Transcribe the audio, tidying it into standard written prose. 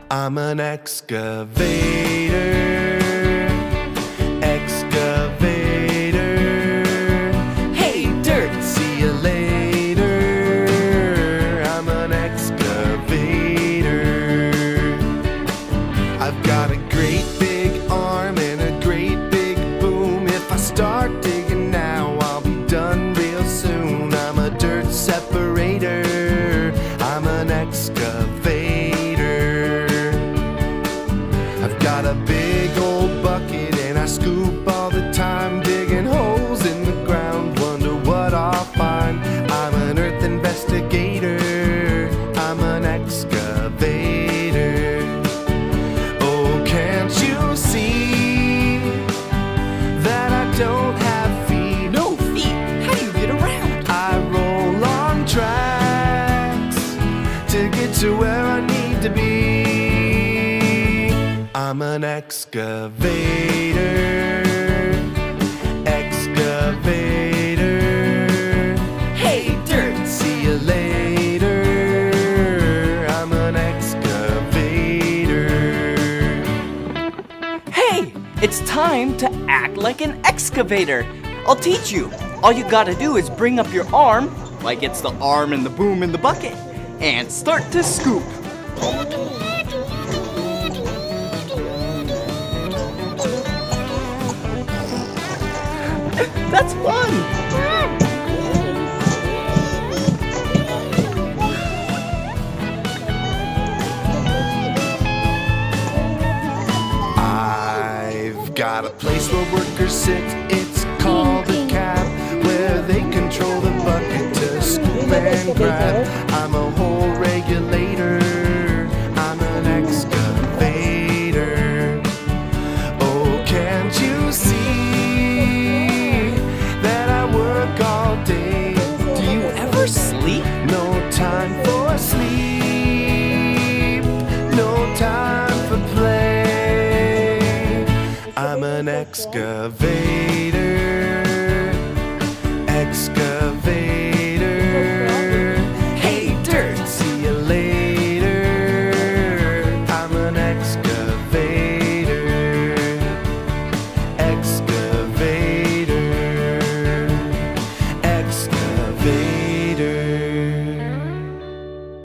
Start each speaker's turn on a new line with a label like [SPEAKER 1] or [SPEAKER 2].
[SPEAKER 1] I'm an excavator. Excavator. Hey dirt, see you later. I'm an excavator. I've got a great big arm and a great big boom. If I start digging now, I'll be done real soon. I'm a dirt separator. I'm an excavator. I've got a big old bucket and I scoop all the time, digging holes in the ground, wonder what I'll find. I'm an earth investigator. I'm an excavator. Oh, can't you see that I don't have feet?
[SPEAKER 2] No feet? How do you get around?
[SPEAKER 1] I roll on tracks to get to where I need to be. I'm an excavator. Excavator. Hey dirt, see you later. I'm an excavator.
[SPEAKER 2] Hey, it's time to act like an excavator. I'll teach you. All you gotta do is bring up your arm, like it's the arm and the boom in the bucket, and start to scoop. That's fun!
[SPEAKER 1] I've got a place where workers sit, it's called a cab, where they control the bucket to scoop and grab. I'm a hole regulator. I'm an excavator. Oh, can't you see that I work all day?
[SPEAKER 2] Do you ever sleep?
[SPEAKER 1] No time for sleep, no time for play. I'm an excavator. Excavator.